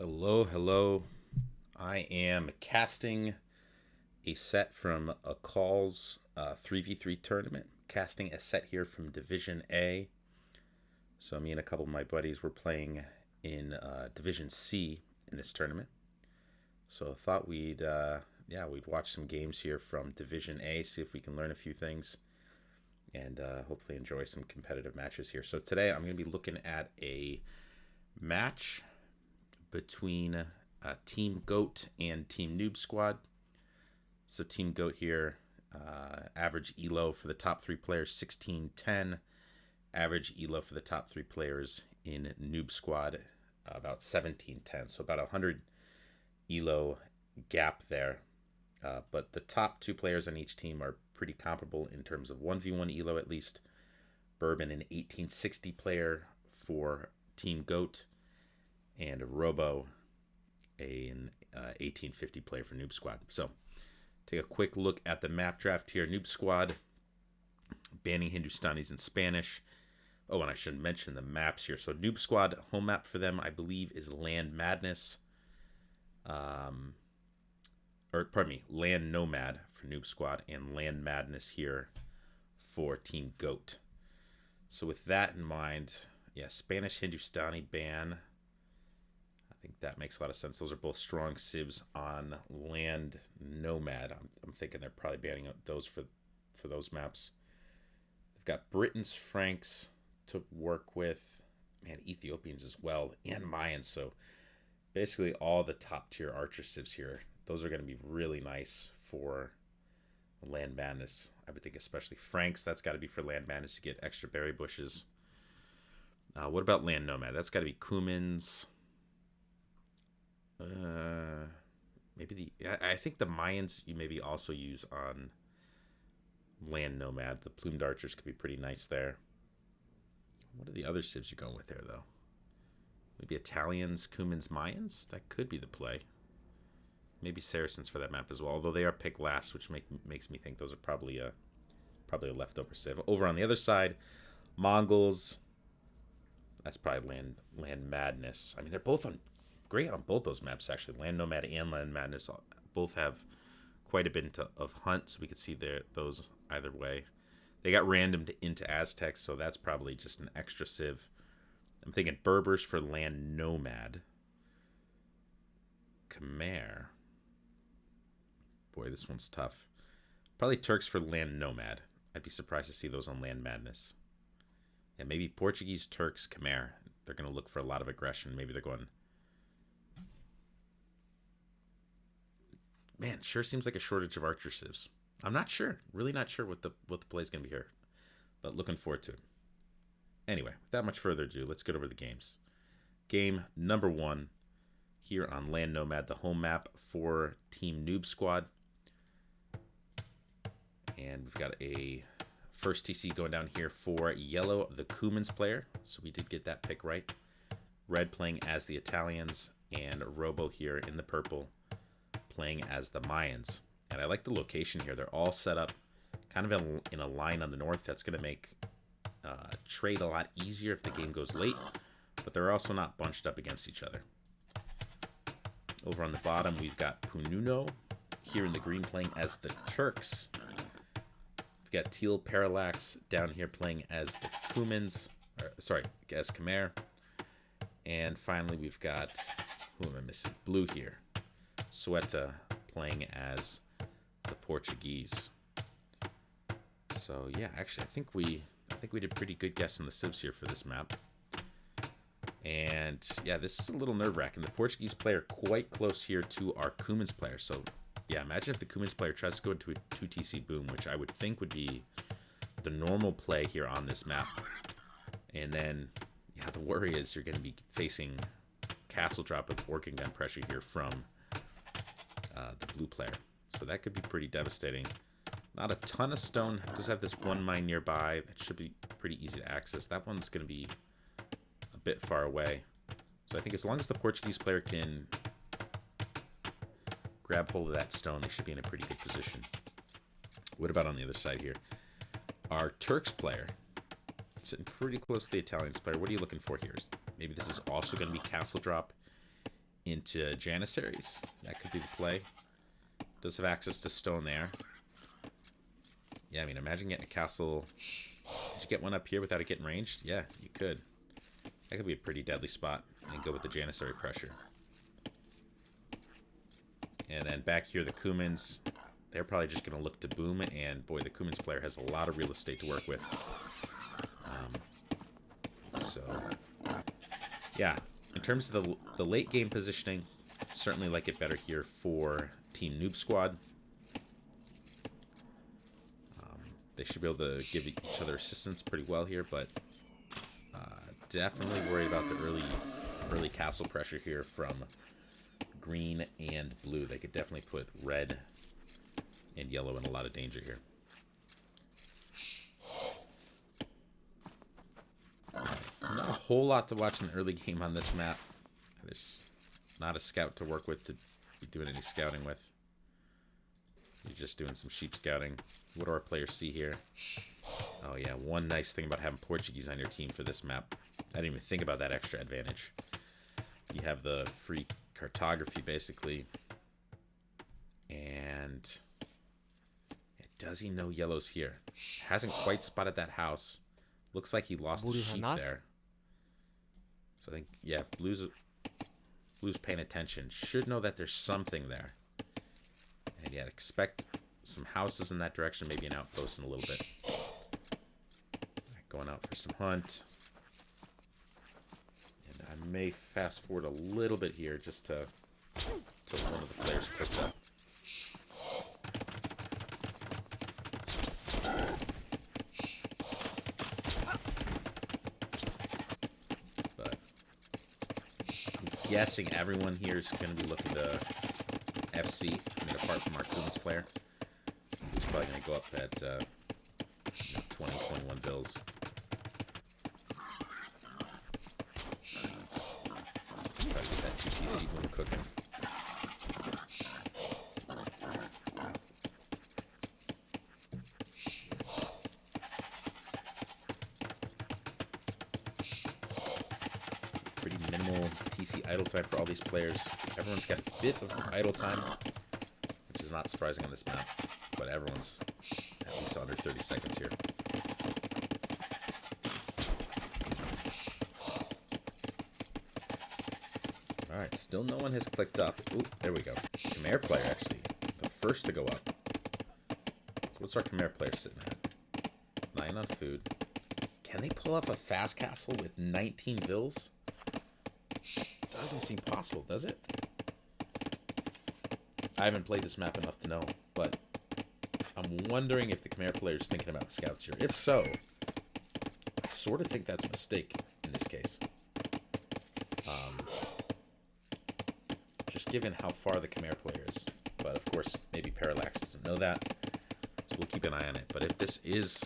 Hello, hello. I am casting a set from Akkal's 3v3 tournament. Casting a set here from Division A. So me and a couple of my buddies were playing in Division C in this tournament. So I thought we'd watch some games here from Division A, see if we can learn a few things, and hopefully enjoy some competitive matches here. So today I'm going to be looking at a match between Team Goat and Team NoobsQad. So Team Goat here, average elo for the top three players 1610. Average elo for the top three players in NoobsQad about 1710. So about 100 elo gap there. But the top two players on each team are pretty comparable in terms of 1v1 elo at least. Bourbon, an 1860 player for Team Goat, and Robo, an 1850 player for NoobsQad. So take a quick look at the map draft here. NoobsQad banning Hindustanis in Spanish. Oh, and I should mention the maps here. So NoobsQad, home map for them, I believe, is Land Madness. Land Nomad for NoobsQad, and Land Madness here for Team Goat. So with that in mind, yeah, Spanish Hindustani ban. I think that makes a lot of sense. Those are both strong civs on Land Nomad. I'm thinking they're probably banning those for those maps. They've got Britons, Franks to work with, man, Ethiopians as well, and Mayans. So basically all the top tier archer civs here. Those are going to be really nice for Land Madness. I would think especially Franks. That's got to be for Land Madness to get extra berry bushes. What about Land Nomad? That's got to be Cumans. I think the Mayans you maybe also use on Land Nomad. The plumed archers could be pretty nice there. What are the other civs you're going with there, though? Maybe Italians, Cumans, Mayans? That could be the play. Maybe Saracens for that map as well, although they are picked last, which makes me think those are probably a leftover civ. Over on the other side, Mongols. That's probably Land Madness. I mean, they're both great on both those maps, actually. Land Nomad and Land Madness both have quite a bit of hunt, so we could see those either way. They got randomed into Aztecs, so that's probably just an extra civ. I'm thinking Berbers for Land Nomad. Khmer. Boy, this one's tough. Probably Turks for Land Nomad. I'd be surprised to see those on Land Madness. Yeah, maybe Portuguese, Turks, Khmer. They're going to look for a lot of aggression. Maybe they're going... Man, sure seems like a shortage of archer civs. I'm not sure. Really not sure what the play is going to be here. But looking forward to it. Anyway, without much further ado, let's get over the games. Game number 1 here on Land Nomad, the home map for Team NoobsQad. And we've got a first TC going down here for yellow, the Cumans player. So we did get that pick right. Red playing as the Italians, and Robo here in the purple playing as the Mayans. And I like the location here. They're all set up kind of in a line on the north. That's going to make trade a lot easier if the game goes late. But they're also not bunched up against each other. Over on the bottom, we've got Pununo here in the green playing as the Turks. We've got Teal Parallax down here playing as the Cumans. As Khmer. And finally, we've got, who am I missing? Blue here. Sueta playing as the Portuguese. So yeah, actually, I think we did a pretty good guess on the civs here for this map. And yeah, this is a little nerve-wracking. The Portuguese player quite close here to our Cumans player. So yeah, imagine if the Cumans player tries to go into a 2TC boom, which I would think would be the normal play here on this map. And then, yeah, the worry is you're going to be facing castle drop with organ gun pressure here from the blue player. So that could be pretty devastating. Not a ton of stone. It does have this one mine nearby. That should be pretty easy to access. That one's going to be a bit far away. So I think as long as the Portuguese player can grab hold of that stone, they should be in a pretty good position. What about on the other side here? Our Turks player, sitting pretty close to the Italians player. What are you looking for here? Maybe this is also going to be castle drop into Janissaries. That could be the play. Does have access to stone there. Yeah, I mean, imagine getting a castle. Did you get one up here without it getting ranged? Yeah, you could. That could be a pretty deadly spot. And go with the Janissary pressure. And then back here, the Cumans. They're probably just going to look to boom. And boy, the Cumans player has a lot of real estate to work with. So, yeah. In terms of the late game positioning, certainly like it better here for Team NoobsQad. They should be able to give each other assistance pretty well here, but definitely worried about the early castle pressure here from green and blue. They could definitely put red and yellow in a lot of danger here. Not a whole lot to watch in the early game on this map. There's not a scout to work with to be doing any scouting with. You're just doing some sheep scouting. What do our players see here? Oh yeah, one nice thing about having Portuguese on your team for this map. I didn't even think about that extra advantage. You have the free cartography, basically. And does he know yellow's here? Hasn't quite spotted that house. Looks like he lost his sheep there. So I think, yeah, if blue's paying attention. Should know that there's something there. And yeah, expect some houses in that direction, maybe an outpost in a little bit. Going out for some hunt. And I may fast forward a little bit here just to one of the players picks up. But I'm guessing everyone here is going to be looking to FC, I mean, apart from our Cumans player, who's probably going to go up at 20, 21 vills. Try to get that GTC boom cooking. Pretty minimal TC idle time for all these players. Everyone's got a bit of idle time, which is not surprising on this map, but everyone's at least under 30 seconds here. Alright, still no one has clicked up. Ooh, there we go. Khmer player, actually, the first to go up. So what's our Khmer player sitting at? 9 on food. Can they pull up a fast castle with 19 vills? Doesn't seem possible, does it? I haven't played this map enough to know, but I'm wondering if the Khmer player is thinking about scouts here. If so, I sort of think that's a mistake in this case. Just given how far the Khmer player is. But of course, maybe Parallax doesn't know that, so we'll keep an eye on it. But if this is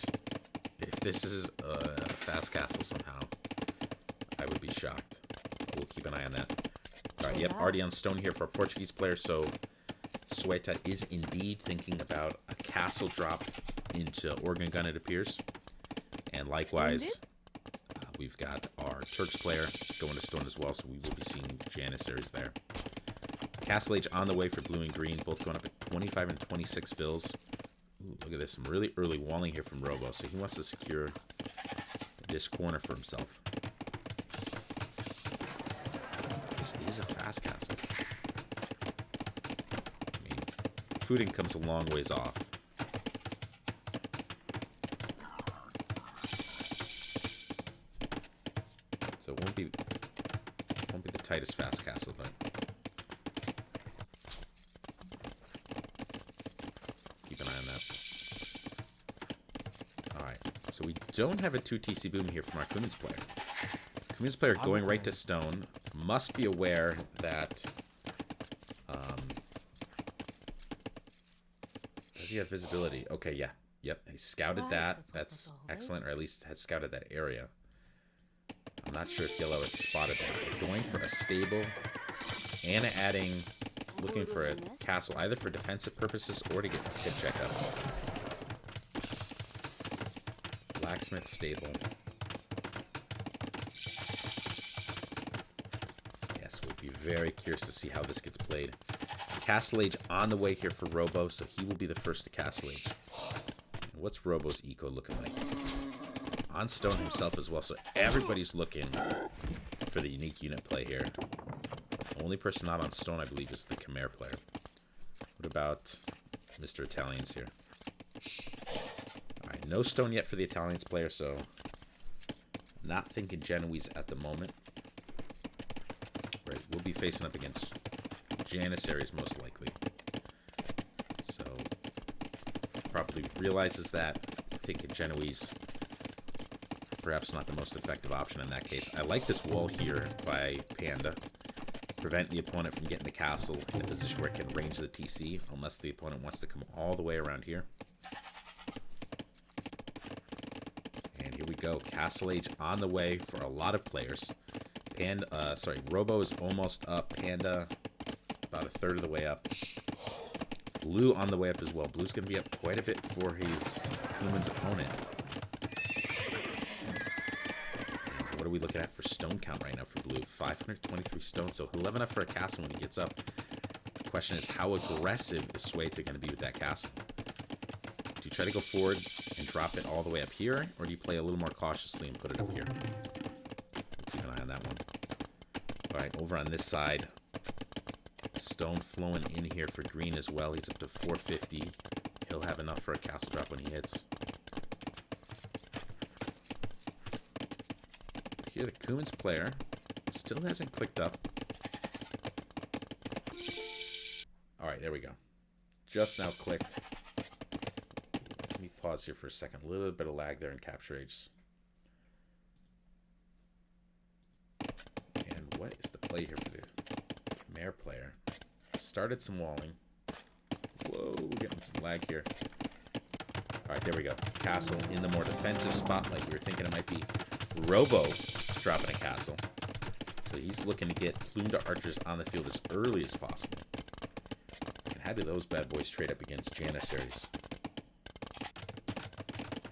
a fast castle somehow, I would be shocked. We'll keep an eye on that. Alright, yep, already on stone here for a Portuguese player, so Sueta is indeed thinking about a castle drop into Organ Gun, it appears. And likewise, we've got our Turks player going to stone as well, so we will be seeing Janissaries there. Castle Age on the way for blue and green, both going up at 25 and 26 fills. Ooh, look at this, some really early walling here from Robo, so he wants to secure this corner for himself. This is a fast castle. I mean, food income's a long ways off. So it won't be the tightest fast castle, but keep an eye on that. Alright, so we don't have a 2 TC boom here from our Cumans player. Cumans player going right to stone, must be aware that does he have visibility? Okay, yeah. Yep, he scouted that. That's excellent, or at least has scouted that area. I'm not sure if yellow has spotted that. Going for a stable and looking for a castle, either for defensive purposes or to get a pit check up. Blacksmith stable. Yes, would be very curious to see how this gets played. Castle Age on the way here for Robo, so he will be the first to Castle Age. And what's Robo's eco looking like? On stone himself as well, so everybody's looking for the unique unit play here. The only person not on stone, I believe, is the Khmer player. What about Mr. Italians here? Alright, no stone yet for the Italians player, so not thinking Genoese at the moment. Right, we'll be facing up against Janissaries most likely. So, probably realizes that. Thinking Genoese, perhaps not the most effective option in that case. I like this wall here by Panda. Prevent the opponent from getting the castle in a position where it can range the TC, unless the opponent wants to come all the way around here. And here we go. Castle Age on the way for a lot of players. Robo is almost up. Panda about a third of the way up. Blue on the way up as well. Blue's going to be up quite a bit for his Kuman's opponent. And what are we looking at for stone count right now for Blue? 523 stone, so he'll have enough for a castle when he gets up. The question is, how aggressive is Sueta going to be with that castle? Do you try to go forward and drop it all the way up here, or do you play a little more cautiously and put it up here? Keep an eye on that one. Alright, over on this side, stone flowing in here for green as well. He's up to 450. He'll have enough for a castle drop when he hits. Here, the Kuman's player still hasn't clicked up. Alright, there we go. Just now clicked. Let me pause here for a second. A little bit of lag there in capture age. And what is the play here for the Khmer player? Started some walling. Whoa, we're getting some lag here. Alright, there we go. Castle in the more defensive spot, like we were thinking it might be. Robo dropping a castle. So he's looking to get plumed archers on the field as early as possible. And how do those bad boys trade up against Janissaries?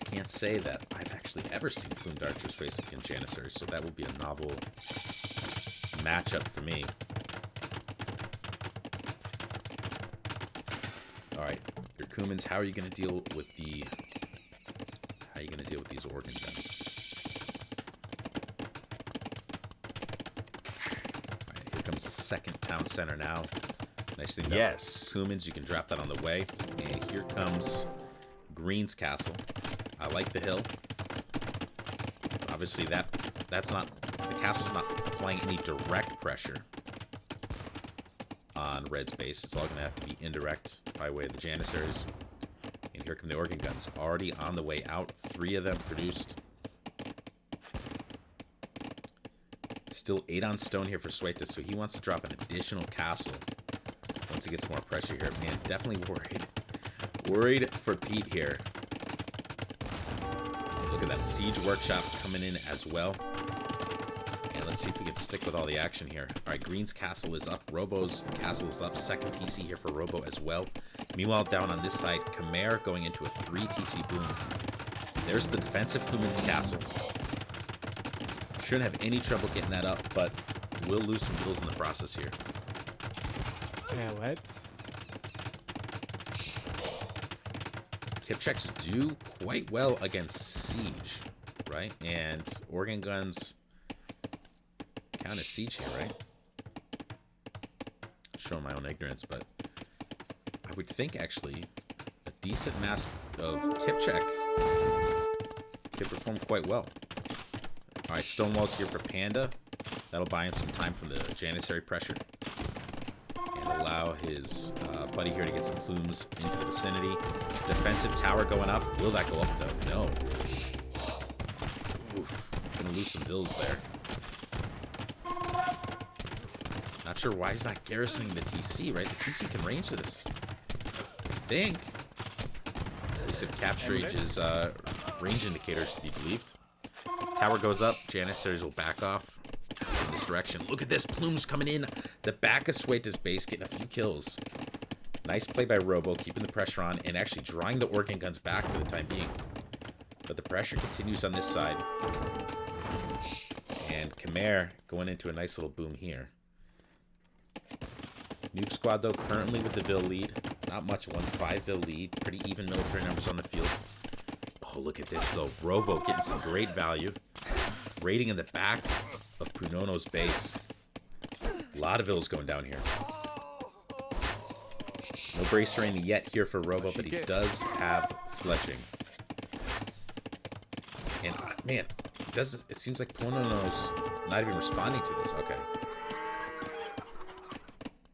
I can't say that I've actually ever seen plumed archers face up against Janissaries, so that will be a novel matchup for me. Alright, your Kumans, how are you going to deal with these organ guns? Alright, here comes the second town center now. Nice thing about Kumans, you can drop that on the way. And here comes Green's castle. I like the hill. Obviously that's not, the castle's not applying any direct pressure on Red's base. It's all going to have to be indirect by way of the Janissaries. And here come the organ guns, already on the way out. 3 of them produced. Still 8 on stone here for Sueta, so he wants to drop an additional castle once he gets more pressure here. Man, definitely worried for Pete here. Look at that siege workshop coming in as well. And let's see if we can stick with all the action here. All right, Green's castle is up. Robo's castle is up. Second TC here for Robo as well. Meanwhile, down on this side, Khmer going into a 3 TC boom. There's the defensive Kuman's castle. Shouldn't have any trouble getting that up, but we'll lose some bills in the process here. Yeah, what? Kipchaks do quite well against siege, right? And organ guns count as siege here, right? Showing my own ignorance, but I would think actually a decent mass of Kipchak could perform quite well. All right, Stonewall's here for Panda. That'll buy him some time from the Janissary pressure and allow his buddy here to get some plumes into the vicinity. Defensive tower going up. Will that go up though? No. Oof, gonna lose some bills there. Not sure why he's not garrisoning the TC, right? The TC can range this. I think. At least if capture age is range indicators to be believed. Tower goes up. Janissaries will back off in this direction. Look at this. Plumes coming in. The back of Sueta's base getting a few kills. Nice play by Robo, keeping the pressure on and actually drawing the organ guns back for the time being. But the pressure continues on this side. And Khmer going into a nice little boom here. NoobsQad, though, currently with the Vil lead. Not much, 1-5 Vil lead. Pretty even military numbers on the field. Oh, look at this, though. Robo getting some great value. Raiding in the back of Punono's base. A lot of Vils going down here. No brace rain yet here for Robo, but he does have fletching. And, man, it seems like Punono's not even responding to this. Okay.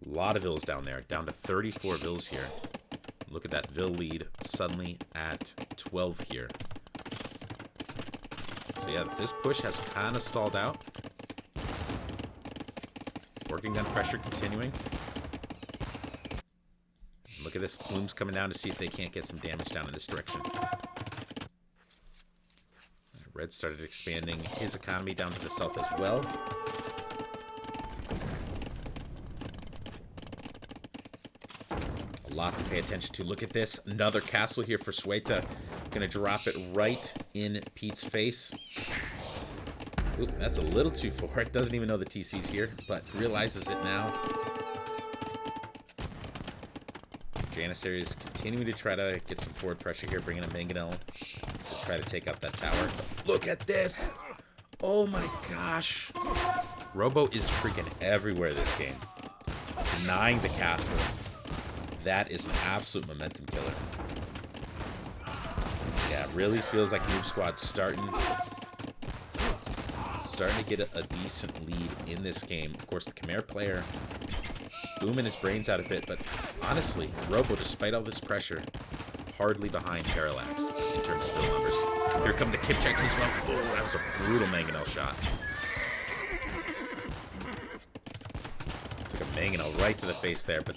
A lot of Vils down there. Down to 34 Vils here. Look at that Vil lead suddenly at 12 here. So yeah, this push has kind of stalled out. Working gun pressure continuing. Look at this. Bloom's coming down to see if they can't get some damage down in this direction. Red started expanding his economy down to the south as well. A lot to pay attention to. Look at this. Another castle here for Sueta. Gonna drop it right in Pete's face. Ooh, that's a little too far. It doesn't even know the TC's here, but realizes it now. Janissary is continuing to try to get some forward pressure here, bringing a Mangonel to try to take out that tower. But look at this! Oh my gosh! Robo is freaking everywhere this game. Denying the castle. That is an absolute momentum killer. Yeah, it really feels like NoobsQad's starting to get a decent lead in this game. Of course, the Khmer player booming his brains out a bit, but honestly, Robo, despite all this pressure, hardly behind Parallax in terms of build numbers. Here come the kip checks as well. Oh, that's a brutal Mangonel shot. Took a Mangonel right to the face there, but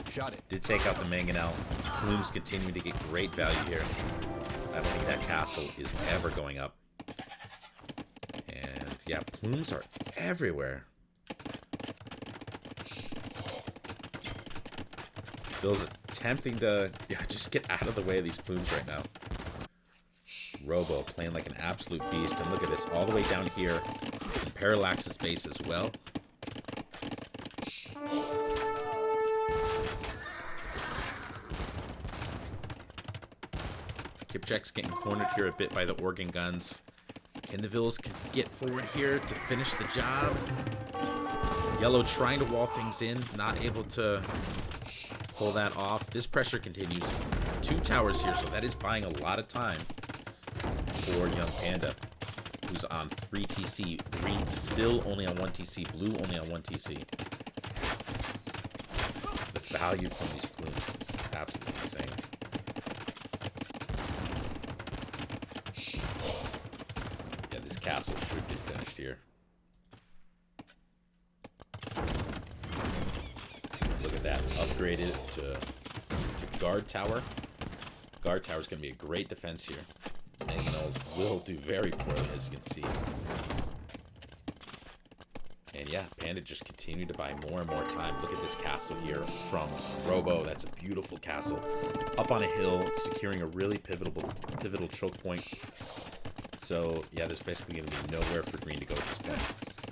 shot it. Did take out the Mangonel. Plume's continuing to get great value here. I don't think that castle is ever going up. And yeah, Plumes are everywhere. Bill's attempting to just get out of the way of these Plumes right now. Robo playing like an absolute beast. And look at this, all the way down here in Parallax's base as well. Kipchak's getting cornered here a bit by the organ guns. Can the Vils get forward here to finish the job? Yellow trying to wall things in, not able to pull that off. This pressure continues. 2 towers here, so that is buying a lot of time for Young Panda, who's on 3 TC. Green still only on 1 TC. Blue only on 1 TC. The value from these Plumes is absolutely insane. Castle should get finished here. Look at that. Upgraded to guard tower. Guard tower is going to be a great defense here. Mangonels will do very poorly, as you can see. And yeah, Panda just continued to buy more and more time. Look at this castle here from Robo. That's a beautiful castle. Up on a hill, securing a really pivotal choke point. So, yeah, there's basically going to be nowhere for green to go at this point.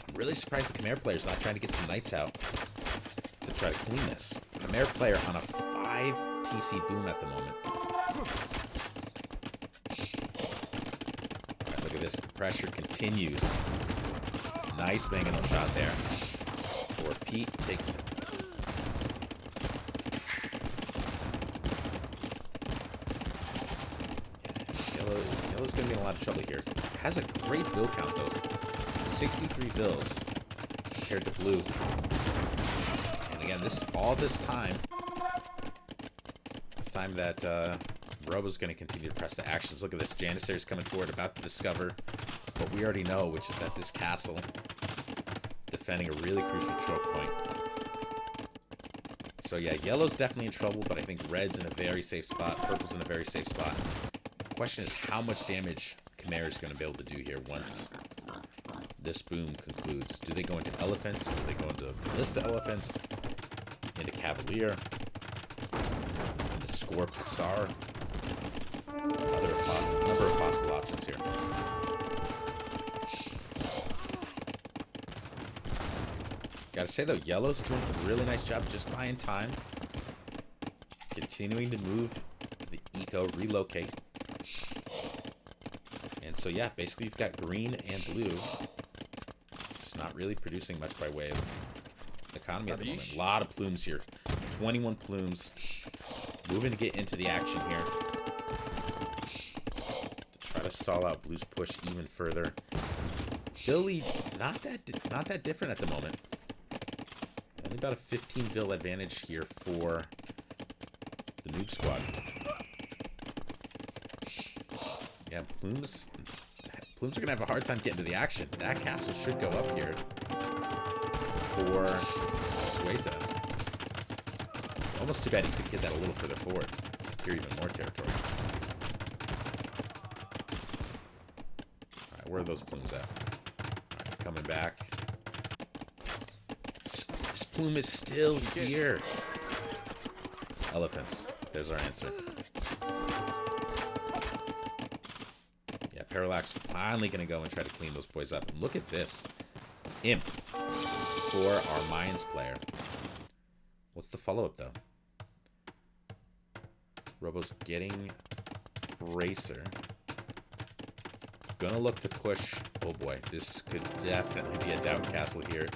I'm really surprised the Khmer player's not trying to get some knights out to try to clean this. Khmer player on a 5 TC boom at the moment. Alright, look at this. The pressure continues. Nice Mangonel shot there. For Pete takes it. Yellow's going to be in a lot of trouble here. Has a great Vil count, though. 63 Vils compared to blue. And again, all this time, it's time that Robo's going to continue to press the actions. Look at this. Janissary's coming forward, about to discover what we already know, which is that this castle defending a really crucial choke point. So yeah, yellow's definitely in trouble, but I think red's in a very safe spot. Purple's in a very safe spot. The question is how much damage Khmer is going to be able to do here once this boom concludes. Do they go into elephants? Do they go into ballista elephants? Into cavalier? Into score Passar? Number of possible options here. Gotta say, though, Yellow's doing a really nice job just buying time. Continuing to move the eco, relocate. And so, yeah, basically you've got green and blue. Just not really producing much by way of economy at the moment. A lot of plumes here. 21 plumes. Moving to get into the action here. Try to stall out Blue's push even further. Philly, not that different at the moment. Only about a 15 Vil advantage here for the Noob Squad. Yeah, Plumes are going to have a hard time getting to the action. That castle should go up here for Sueta. Almost too bad he could get that a little further forward. Secure even more territory. Alright, where are those plumes at? Alright, coming back. This plume is still here. Elephants. There's our answer. Yeah, Parallax finally going to go and try to clean those boys up. And look at this. Imp for our Mayans player. What's the follow-up, though? Robo's getting Racer. Gonna look to push. Oh boy, this could definitely be a doubt castle here.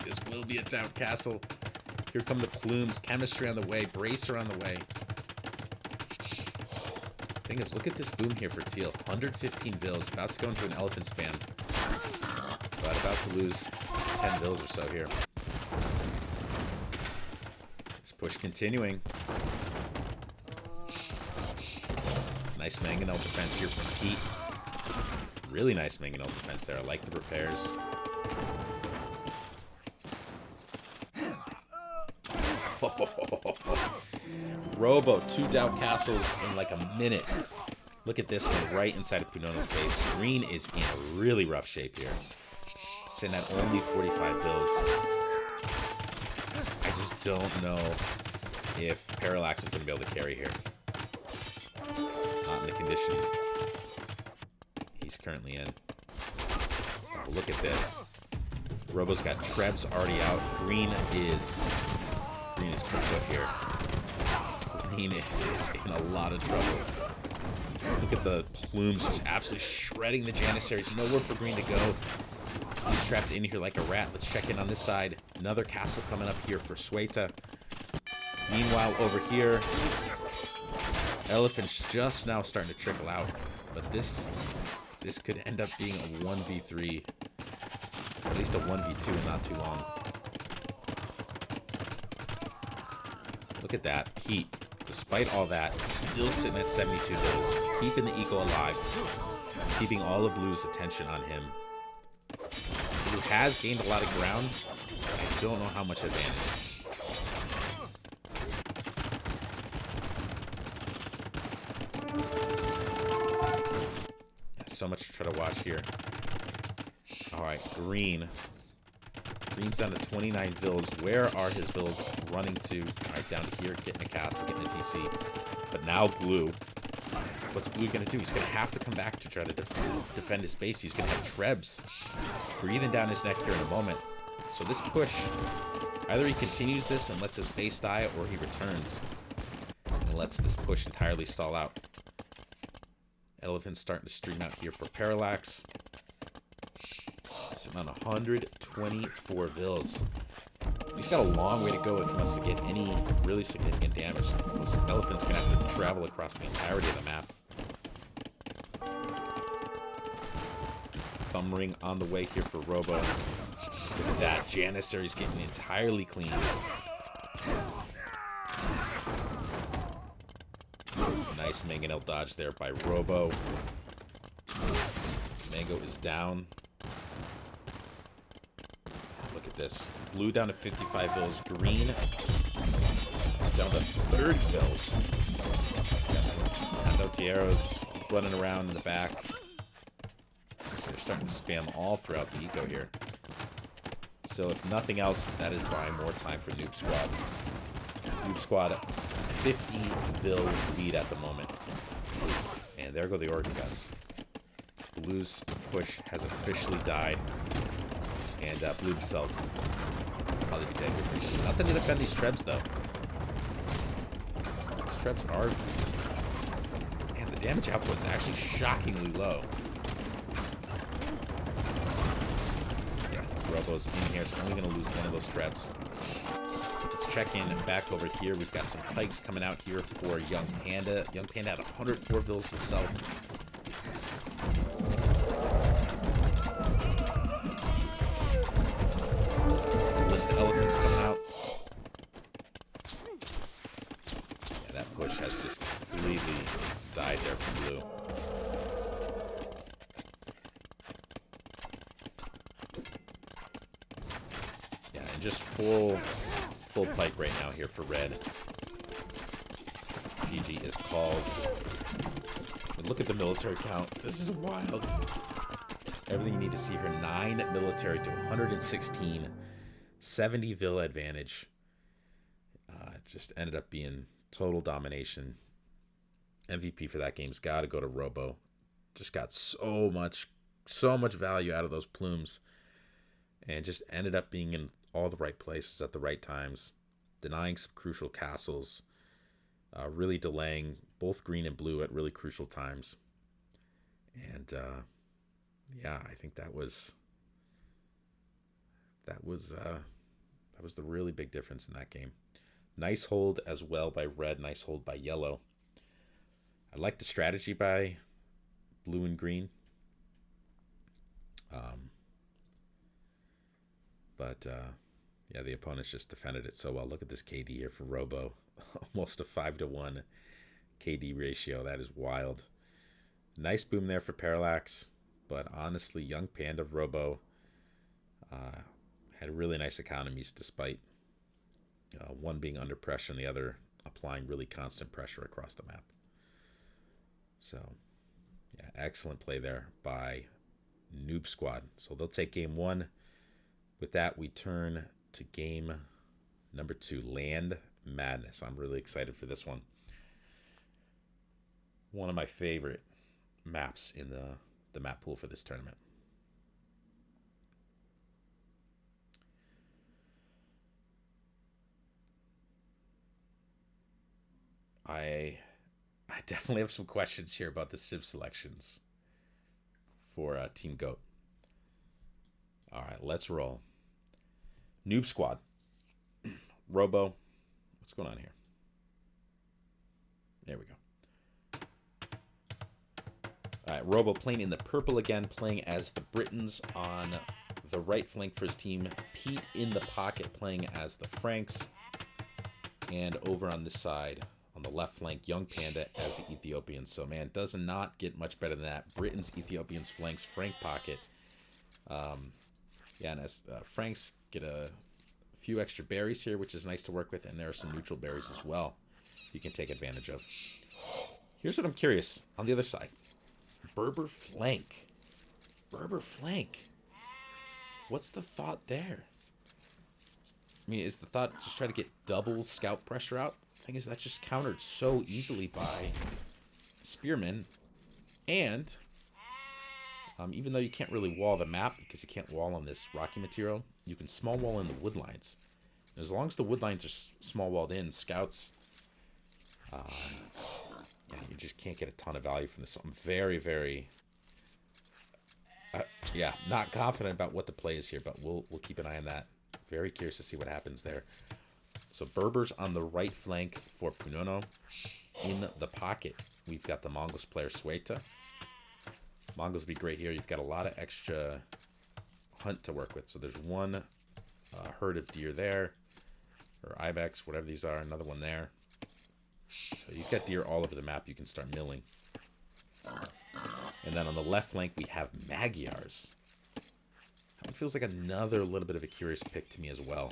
This will be a doubt castle. Here come the plumes. Chemistry on the way. Bracer on the way. Thing is, look at this boom here for Teal. 115 Vils. About to go into an elephant spam. But about to lose 10 Vils or so here. This push continuing. Nice mangonel defense here from Pete. Really nice mangonel defense there. I like the repairs. Robo, 2 doubt castles in like a minute. Look at this one right inside of Punono's base. Green is in a really rough shape here. Sitting at only 45 Vils. I just don't know if Parallax is going to be able to carry here. Not in the condition he's currently in. Oh, look at this. Robo's got Trebs already out. Green is cooked up here. Green is in a lot of trouble. Look at the plumes just absolutely shredding the Janissaries. Nowhere for Green to go. He's trapped in here like a rat. Let's check in on this side. Another castle coming up here for Sueta. Meanwhile, over here, Elephant's just now starting to trickle out. But this could end up being a 1v3. At least a 1v2 in not too long. Look at that. Pete, despite all that, still sitting at 72 Vils. Keeping the eco alive. Keeping all of Blue's attention on him. Blue has gained a lot of ground. But I don't know how much advantage. So much to try to watch here. Alright, Green. Green's down to 29 Vils. Where are his Vils running to? Alright, down here, getting a castle, getting a DC. But now Blue. What's Blue going to do? He's going to have to come back to try to defend his base. He's going to have Trebs breathing down his neck here in a moment. So this push, either he continues this and lets his base die, or he returns and lets this push entirely stall out. Elephant's starting to stream out here for Parallax. Sitting on 124 Vils. He's got a long way to go if he wants to get any really significant damage. This Elephant's going to have to travel across the entirety of the map. Thumb ring on the way here for Robo. Look at that. Janissary's getting entirely clean. Nice mangonel dodge there by Robo. Mango is down. Look at this. Blue down to 55 Vils. Green down to 30 Vils. Got some Condotieros running around in the back. They're starting to spam all throughout the eco here. So if nothing else, that is buying more time for NoobsQad. NoobsQad 50 Vil lead at the moment. And there go the organ guns. Blue's push has officially died. And Blue himself probably be dead here pretty soon. Nothing to defend these Trebs, though. These Trebs are... Man, the damage output is actually shockingly low. Yeah, Robo's in here. It's only going to lose one of those Trebs. Let's check in back over here. We've got some pikes coming out here for Young Panda. Young Panda had 104 vills himself. List of elephants coming out. Yeah, that push has just completely died there from blue. Yeah, and just full pike right now here for red. GG is called. And look at the military count. This is wild. Everything you need to see here. 9 military to 116. 70 Villa advantage. Just ended up being total domination. MVP for that game's got to go to Robo. Just got so much value out of those plumes. And just ended up being in all the right places at the right times. Denying some crucial castles. Really delaying both green and blue at really crucial times. And yeah, I think that was the really big difference in that game. Nice hold as well by red. Nice hold by yellow. I like the strategy by blue and green. But yeah, the opponents just defended it so well. Look at this KD here for Robo. Almost a 5-to-1 KD ratio. That is wild. Nice boom there for Parallax. But honestly, Young Panda Robo had really nice economies despite one being under pressure and the other applying really constant pressure across the map. So, yeah, excellent play there by NoobsQad. So they'll take game 1. With that, we turn to game number 2, Land Madness. I'm really excited for this one. One of my favorite maps in the map pool for this tournament. I definitely have some questions here about the civ selections for Team GOAT. All right, let's roll. NoobsQad. Robo. What's going on here? There we go. All right, Robo playing in the purple again, playing as the Britons on the right flank for his team. Pete in the pocket playing as the Franks. And over on this side, on the left flank, Young Panda as the Ethiopians. So, man, does not get much better than that. Britons, Ethiopians, flanks, Frank pocket. Yeah, and as Franks get a few extra berries here, which is nice to work with, and there are some neutral berries as well you can take advantage of. Here's what I'm curious. On the other side, Berber flank. Berber flank. What's the thought there? I mean, is the thought just try to get double scout pressure out? The thing is, that's just countered so easily by Spearmen. And even though you can't really wall the map because you can't wall on this rocky material, you can small wall in the wood lines. And as long as the wood lines are small walled in, scouts, yeah, you just can't get a ton of value from this. So I'm very, very, yeah, not confident about what the play is here, but we'll keep an eye on that. Very curious to see what happens there. So Berbers on the right flank for Punono. In the pocket, we've got the Mongols player Sueta. Mongols would be great here. You've got a lot of extra hunt to work with. So there's one herd of deer there, or ibex, whatever these are. Another one there. So you've got deer all over the map. You can start milling. And then on the left flank, we have Magyars. That one feels like another little bit of a curious pick to me as well.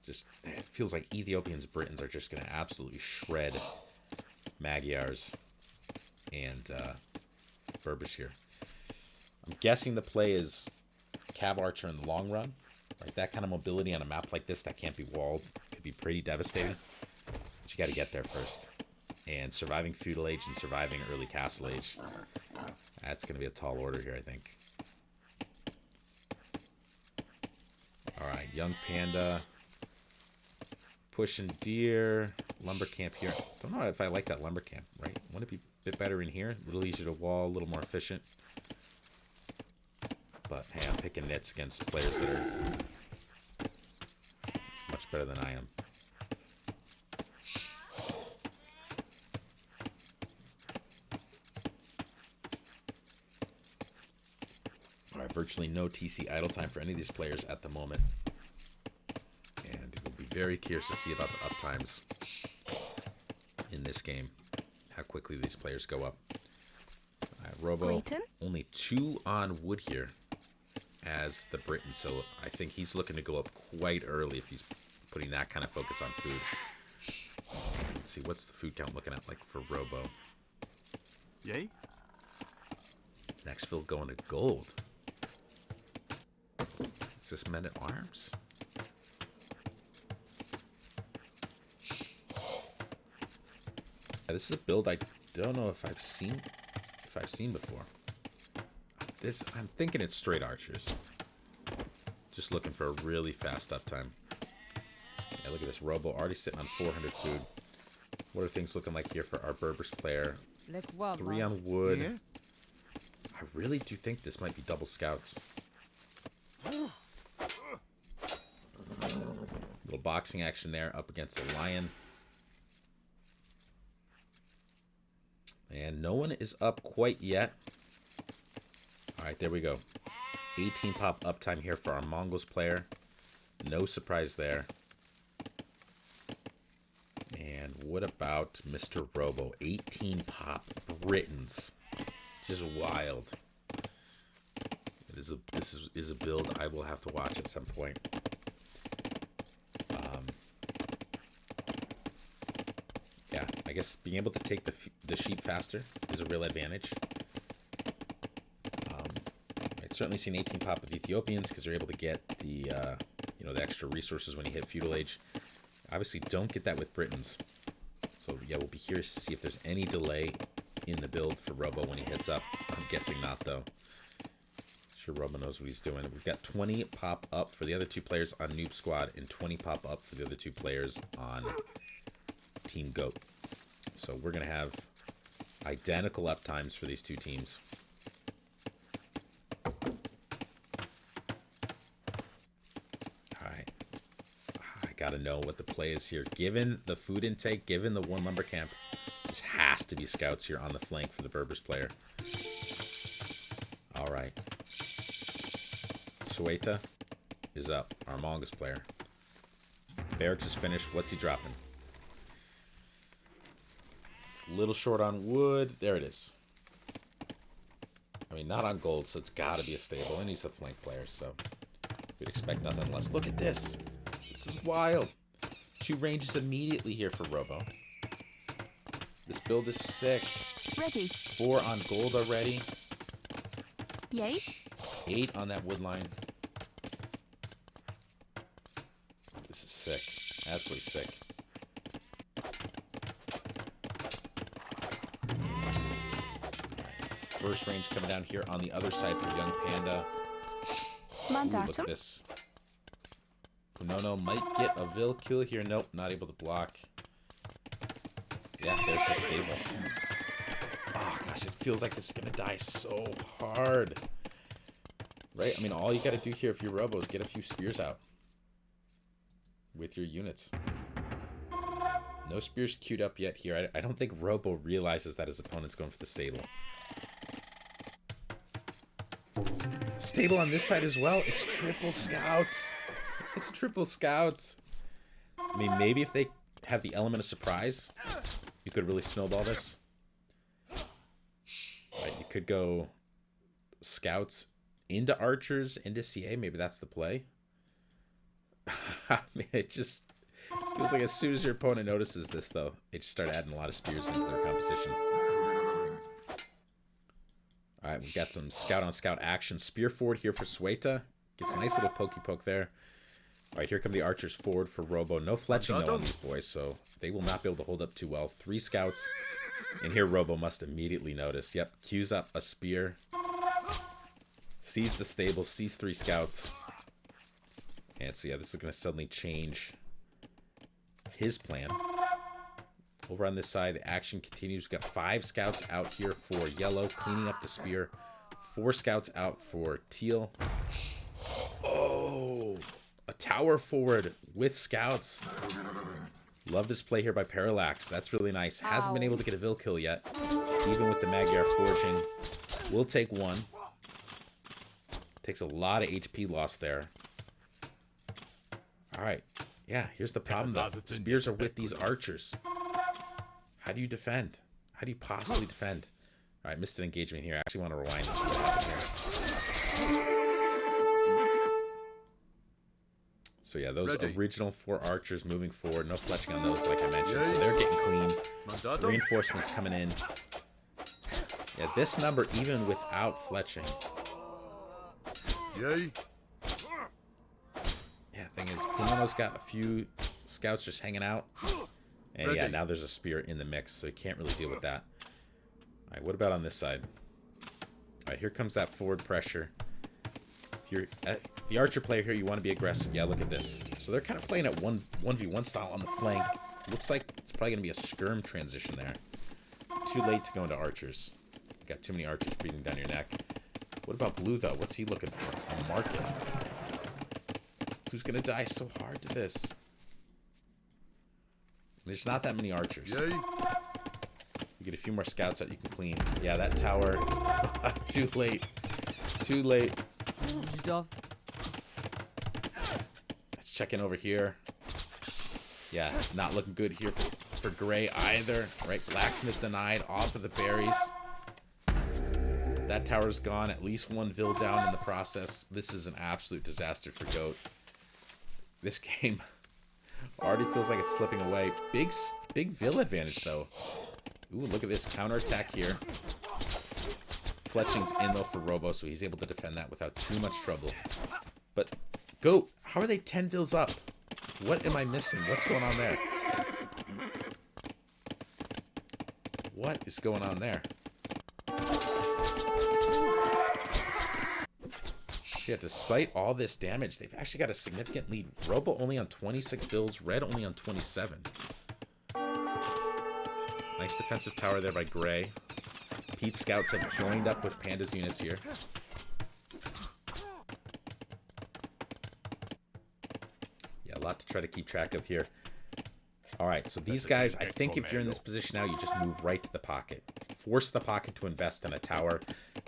Just, it feels like Ethiopians, Britons are just going to absolutely shred Magyars and Berbers here. I'm guessing the play is Cav Archer in the long run. Right, that kind of mobility on a map like this that can't be walled could be pretty devastating. But you got to get there first. And surviving Feudal Age and surviving Early Castle Age. That's going to be a tall order here, I think. All right, young panda. Pushing deer. Lumber camp here. Don't know if I like that lumber camp, right? Wouldn't it be a bit better in here? A little easier to wall, a little more efficient. But hey, I'm picking nits against players that are much better than I am. All right, virtually no TC idle time for any of these players at the moment. And we'll be very curious to see about the uptimes in this game. How quickly these players go up. All right, Robo, Clayton? only 2 on wood here as the Briton, so I think he's looking to go up quite early if he's putting that kind of focus on food. Let's see, what's the food count looking at like for Robo? Yay? Next field going to gold. Is this men at arms? Yeah, this is a build I don't know if I've seen before. I'm thinking it's straight archers. Just looking for a really fast uptime. Yeah, look at this. Robo already sitting on 400 food. What are things looking like here for our Berbers player? 3 on wood. Yeah. I really do think this might be double scouts. Little boxing action there up against the lion. And no one is up quite yet. All right, there we go. 18 pop uptime here for our Mongols player. No surprise there. And what about Mr. Robo? 18 pop Britons. Just wild. This is a build I will have to watch at some point. Yeah, I guess being able to take the sheep faster is a real advantage. I'd certainly seen 18 pop with Ethiopians because they're able to get the the extra resources when you hit feudal age. Obviously, don't get that with Britons. So yeah, we'll be curious to see if there's any delay in the build for Robo when he hits up. I'm guessing not though. Sure, Robo knows what he's doing. We've got 20 pop up for the other 2 players on NoobsQad and 20 pop up for the other 2 players on Team Goat. So we're going to have identical up times for these 2 teams. Alright. I got to know what the play is here. Given the food intake, given the 1 lumber camp, this has to be scouts here on the flank for the Berbers player. Alright. Sueta is up. Our Mongols player. Barracks is finished. What's he dropping? Little short on wood. There it is. I mean, not on gold, so it's got to be a stable. And he's a flank player, so we'd expect nothing less. Look at this. This is wild. 2 ranges immediately here for Robo. This build is sick. Ready. 4 on gold already. Yay. 8 on that wood line. This is sick. Absolutely sick. First range coming down here on the other side for Young Panda. Ooh, look at Mandatum. this. Punono might get a Vil kill here. Nope, not able to block. Yeah, there's the stable. Oh gosh, it feels like this is gonna die so hard. Right? I mean, all you gotta do here if you're Robo is get a few spears out with your units. No spears queued up yet here. I don't think Robo realizes that his opponent's going for the stable. Stable on this side as well. It's triple scouts. It's triple scouts. I mean, maybe if they have the element of surprise, you could really snowball this. Right, you could go scouts into archers, into CA. Maybe that's the play. I mean, it just feels like as soon as your opponent notices this, though, they just start adding a lot of spears into their composition. All right, we've got some scout-on-scout action. Spear forward here for Sueta. Gets a nice little pokey poke there. All right, here come the archers forward for Robo. No fletching, though, on these boys, so they will not be able to hold up too well. 3 scouts, and here Robo must immediately notice. Yep, queues up a spear. Sees the stable, sees 3 scouts. And so, yeah, this is going to suddenly change his plan. Over on this side, the action continues. We've got 5 scouts out here for yellow, cleaning up the spear. 4 scouts out for teal. Oh, a tower forward with scouts. Love this play here by Parallax. That's really nice. Hasn't been able to get a Vil kill yet, even with the Magyar forging. Will take 1. Takes a lot of HP loss there. All right. Yeah, here's the problem, though. Spears are with these archers. How do you defend? How do you possibly defend? All right, missed an engagement here. I actually want to rewind and see what happened here. So yeah, those original 4 archers moving forward. No fletching on those, like I mentioned. So they're getting clean. Reinforcements coming in. Yeah, this number, even without fletching. Yay. Yeah, thing is, Pimeno's got a few scouts just hanging out. And yeah, now there's a spear in the mix, so you can't really deal with that. All right, what about on this side? All right, here comes that forward pressure. If you're the archer player here, you want to be aggressive. Yeah, look at this. So they're kind of playing at 1v1 style on the flank. Looks like it's probably going to be a skirm transition there. Too late to go into archers. Got too many archers breathing down your neck. What about blue, though? What's he looking for? A market. Who's going to die so hard to this? There's not that many archers. Yay. You get a few more scouts that you can clean. Yeah, that tower. Too late. Too late. Let's check in over here. Yeah, not looking good here for Gray either. Right, Blacksmith denied off of the berries. That tower's gone. At least 1 Vil down in the process. This is an absolute disaster for Goat. This game already feels like it's slipping away. Big Vil advantage, though. Ooh, look at this counterattack here. Fletching's in, though, for Robo, so he's able to defend that without too much trouble. But, Goat, how are they 10 Vils up? What am I missing? What's going on there? What is going on there? Yeah, despite all this damage, they've actually got a significant lead. Robo only on 26 Vils, Red only on 27. Nice defensive tower there by Gray. Pete's scouts have joined up with Panda's units here. Yeah, a lot to try to keep track of here. All right, so these guys, I think if you're in this position now, you just move right to the pocket. Force the pocket to invest in a tower.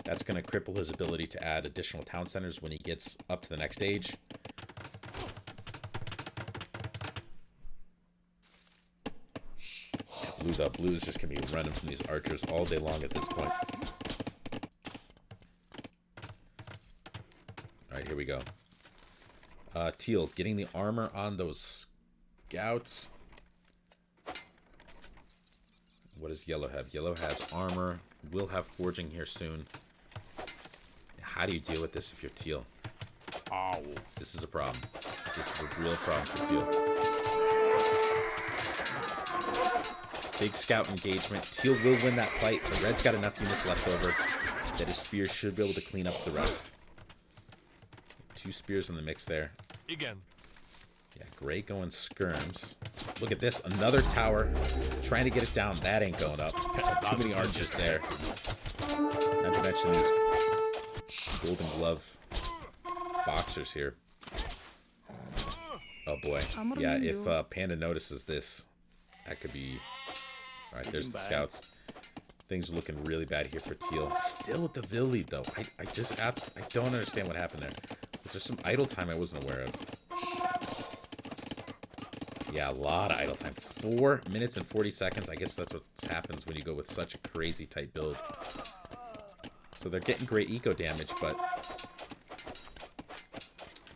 That's going to cripple his ability to add additional town centers when he gets up to the next stage. Yeah, Blue is just going to be running from these archers all day long at this point. All right, here we go. Teal, getting the armor on those scouts. What does Yellow have? Yellow has armor. Will have forging here soon. How do you deal with this if you're Teal? Oh, this is a problem. This is a real problem for Teal. Big scout engagement. Teal will win that fight, but Red's got enough units left over that his spear should be able to clean up the rest. 2 spears in the mix there. Again. Yeah, Gray going skirms. Look at this. Another tower. Trying to get it down. That ain't going up. Too many archers there. Not to mention these Golden Glove boxers here. Oh boy. Yeah, if Panda notices this, that could be... Alright, there's the scouts. Things are looking really bad here for Teal. Still with the Vil lead, though. I don't understand what happened there. There's some idle time I wasn't aware of. Yeah, a lot of idle time. 4 minutes and 40 seconds. I guess that's what happens when you go with such a crazy tight build. So they're getting great eco damage, but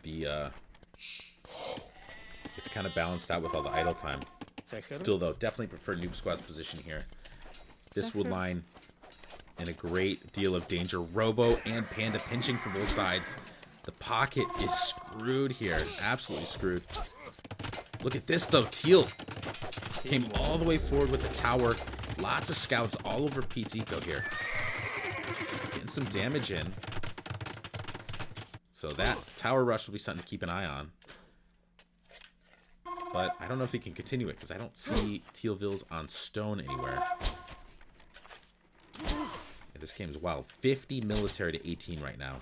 the it's kind of balanced out with all the idle time. Still, though, definitely prefer NoobsQad's position here. This wood line in a great deal of danger. Robo and Panda pinching from both sides. The pocket is screwed here. Absolutely screwed. Look at this, though. Teal came all the way forward with the tower. Lots of scouts all over Pete's eco here. Getting some damage in. So that tower rush will be something to keep an eye on. But I don't know if he can continue it because I don't see Tealville's on stone anywhere. Yeah, this game is wild. 50 military to 18 right now.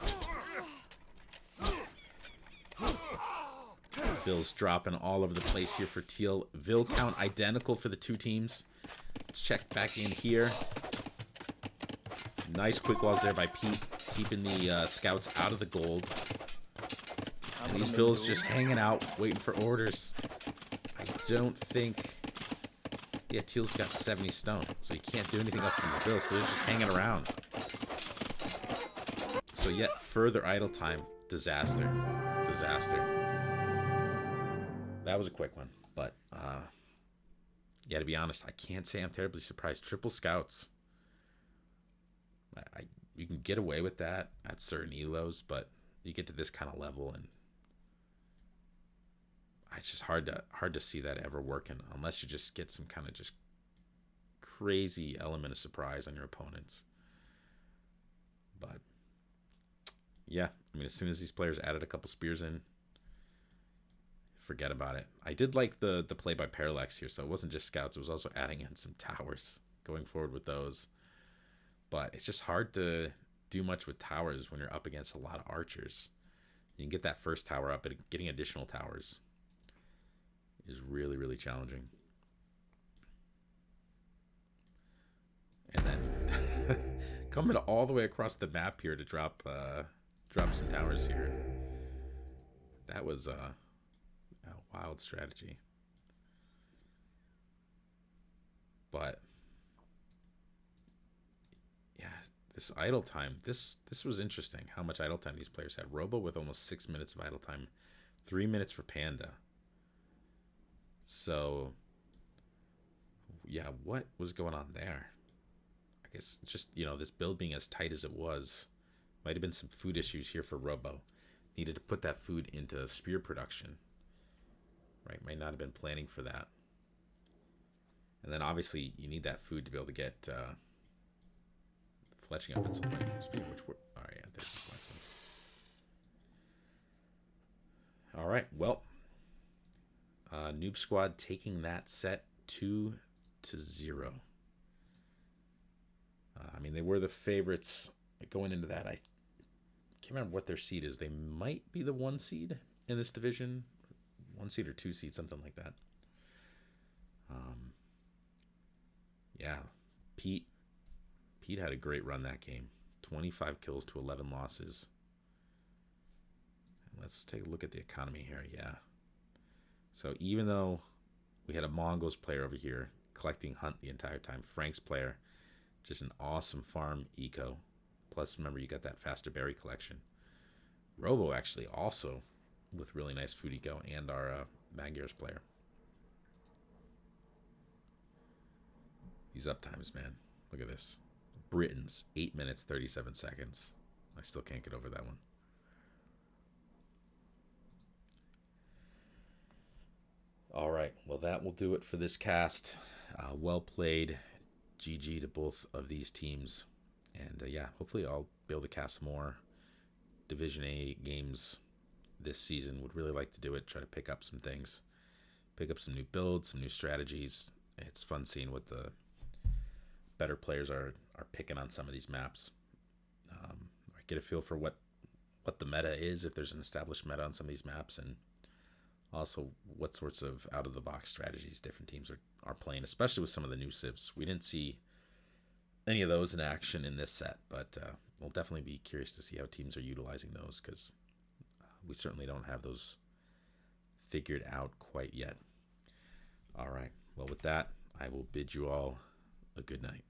Ville's dropping all over the place here for Teal. Ville count identical for the two teams. Let's check back in here. Nice quick walls there by Pete, keeping the scouts out of the gold. And these Villes just hanging out, waiting for orders. I don't think... Yeah, Teal's got 70 stone, so he can't do anything else in these Villes, so they're just hanging around. So yet further idle time. Disaster. Disaster. That was a quick one, but yeah, to be honest, I can't say I'm terribly surprised. Triple scouts. You can get away with that at certain elos, but you get to this kind of level, and it's just hard to see that ever working unless you just get some kind of just crazy element of surprise on your opponents. But yeah, I mean, as soon as these players added a couple spears in, forget about it. I did like the play by Parallax here, so it wasn't just scouts, it was also adding in some towers, going forward with those. But it's just hard to do much with towers when you're up against a lot of archers. You can get that first tower up, but getting additional towers is really, really challenging. And then coming all the way across the map here to drop some towers here. That was a wild strategy. But yeah, this idle time, this was interesting how much idle time these players had. Robo with almost 6 minutes of idle time, 3 minutes for Panda. So yeah, what was going on there? I guess just, this build being as tight as it was, might have been some food issues here for Robo. Needed to put that food into spear production. Right, might not have been planning for that. And then obviously you need that food to be able to get fletching up at some point. Speaking of which, all right, yeah, there's the fletching. All right, well, NoobsQad taking that set 2-0. I mean, they were the favorites going into that. I can't remember what their seed is. They might be the 1 seed in this division. 1 seed or 2 seed, something like that. Yeah, Pete had a great run that game. 25 kills to 11 losses. And let's take a look at the economy here. Yeah. So even though we had a Mongols player over here collecting hunt the entire time, Frank's player, just an awesome farm eco. Plus, remember, you got that faster berry collection. Robo actually also with really nice food eco, and our Magyar's player. These uptimes, man. Look at this. Britons, 8 minutes, 37 seconds. I still can't get over that one. All right. Well, that will do it for this cast. Well played. GG to both of these teams. And yeah, hopefully I'll be able to cast more Division A games this season. Would really like to do it. Try to pick up some things. Pick up some new builds, some new strategies. It's fun seeing what the better players are picking on some of these maps. I get a feel for what the meta is, if there's an established meta on some of these maps, and also what sorts of out-of-the-box strategies different teams are playing, especially with some of the new civs. We didn't see any of those in action in this set, but we'll definitely be curious to see how teams are utilizing those, because we certainly don't have those figured out quite yet. All right. Well, with that, I will bid you all a good night.